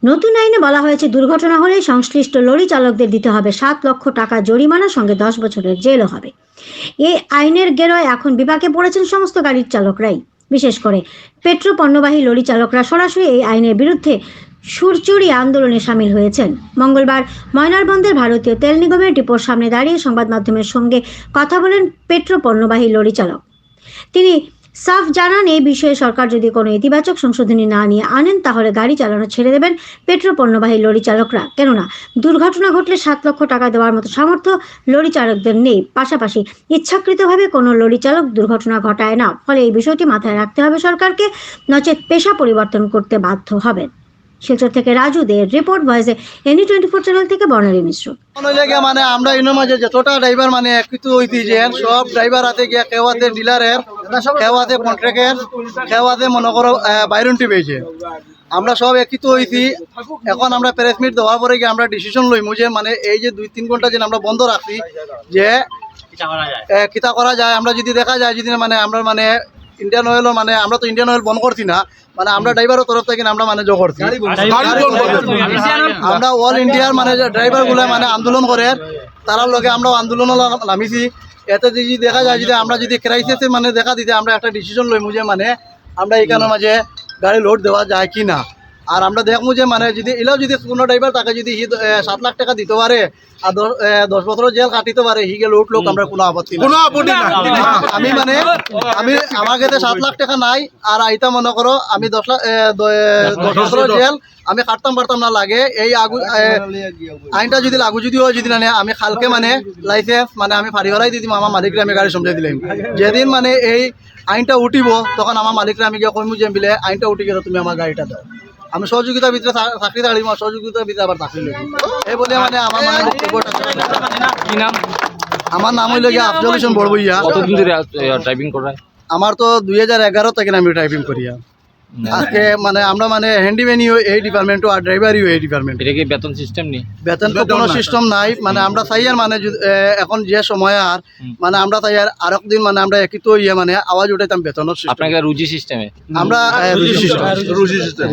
নতুন আইনে বলা হয়েছে দুর্ঘটনা হলে সংশ্লিষ্ট লরি চালকদের দিতে হবে 7 লক্ষ টাকা জরিমানার সঙ্গে 10 বছরের জেলও হবে। এই আইনের গেরোয় এখন বিপাকে পড়েছেন সমস্ত গাড়ির চালকরাই। বিশেষ করে পেট্রো পণ্যবাহী লরি চালকরা সরাসরি এই আইনের বিরুদ্ধে সুরচুরি আন্দোলনে সামিল হয়েছেন। মঙ্গলবার ময়নারবন্দরের ভারতীয় তেল নিগমের ডিপোর সামনে দাঁড়িয়ে সংবাদ মাধ্যমের সঙ্গে কথা বলেন পেট্রো পণ্যবাহী লরি চালক। তিনি সাফ জানান, এই বিষয়ে সরকার যদি কোনো ইতিবাচক সংশোধনী না নিয়ে আনেন তাহলে গাড়ি চালানো ছেড়ে দেবেন পেট্রো পণ্যবাহী লরি চালকরা। কেননা দুর্ঘটনা ঘটলে 7 লক্ষ টাকা দেওয়ার মতো সামর্থ্য লরি চালকদের নেই। পাশাপাশি ইচ্ছাকৃতভাবে কোনো লরি চালক দুর্ঘটনা ঘটায় না। ফলে এই বিষয়টি মাথায় রাখতে হবে সরকারকে, নচেত পেশা পরিবর্তন করতে বাধ্য হবেন। শিলচর থেকে রাজু দের রিপোর্ট, ভয়েসে NE24 চ্যানেল থেকে বর্ণালী মিশ্র। মানে আমরা ইনো মাঝে যতটা ড্রাইভার মানে একটু হইতে যে সব ড্রাইভার হাতে গিয়া কেওয়াতে ডিলারের, কেওয়াতে কন্ট্রাক্টের, কেওয়াতে মনে করো বাইরনটি পেয়েছে। আমরা সব একটু হইছি। এখন আমরা প্রেস মিট দেওয়ার পরে গিয়ে আমরা ডিসিশন লইমু যে মানে এই যে 2-3 ঘন্টা যে আমরা বন্ধ রাখছি যে কিতা করা যায়। আমরা যদি দেখা যায় যদি মানে আমরা মানে ইন্ডিয়ান অয়েলও মানে আমরা তো ইন্ডিয়ান অয়েল বন্ধ করছি না, মানে আমরা ড্রাইভারের তরফ থেকে আমরা মানে জো করছি। আমরা অল ইন্ডিয়ার মানে ড্রাইভার গুলো মানে আন্দোলন করে তারার লগে আমরা আন্দোলন নামিছি। এতে যদি দেখা যায় যদি আমরা যদি ক্রাইসিস মানে দেখা দিতে আমরা একটা ডিসিশন লইমু যে মানে আমরা এইখানের মাঝে গাড়ি লোড দেওয়া যায় কি না। আর আমরা দেখবো যে মানে যদি এলাও যদি কোনো ড্রাইভার তাকে যদি 7 লাখ টাকা দিতে পারে আর 10 বছর জেল কাটিতে পারে, হিগে লোড লোক আমরা কোনো আপত্তি নাই। আমি মানে আমি আমার কাছে 7 লাখ টাকা নাই আর আইতা মনে করো আমি 10 বছর জেল আমি কাটতাম পারতাম না লাগে। এই আইনটা যদি লাগু যদি হয় যদি না আমি কালকে মানে লাইসেন্স মানে আমি ফাড়ি ফেলাই দিয়ে দিম, আমার মালিকরে আমি গাড়ি সমঝাই দিলাম। যেদিন মানে এই আইনটা উঠিব তখন আমার মালিকরে আমি গিয়ে কইমু যে বিলে আইনটা উঠি গেলে তুমি আমার গাড়িটা দাও। আমি সহযোগিতার ভিতরে চাকরি থাকলি সহযোগিতার ভিতরে আবার চাকরি লই এই বলে মানে আমার মানে আমার নাম হইল গিয়ে আফজল হোসেন বড়বইয়া। কতদিন ধরে ড্রাইভিং করায়? আমার তো 2011 থেকে আমি ড্রাইভিং করিয়া। আজকে মানে আমরা মানে হ্যান্ডিম্যানইও এই ডিপার্টমেন্টও আর ড্রাইভারিও এই ডিপার্টমেন্ট। এটা কি বেতন সিস্টেম নেই? বেতন তো কোনো সিস্টেম নাই। মানে আমরা চাই আর মানে এখন যে সময় আর মানে আমরা চাই আর একদিন মানে আমরা একই তো ইয়ে মানে আওয়াজ উঠাইতাম বেতনের। আপনাকে রুজি সিস্টেমে আমরা রুজি সিস্টেম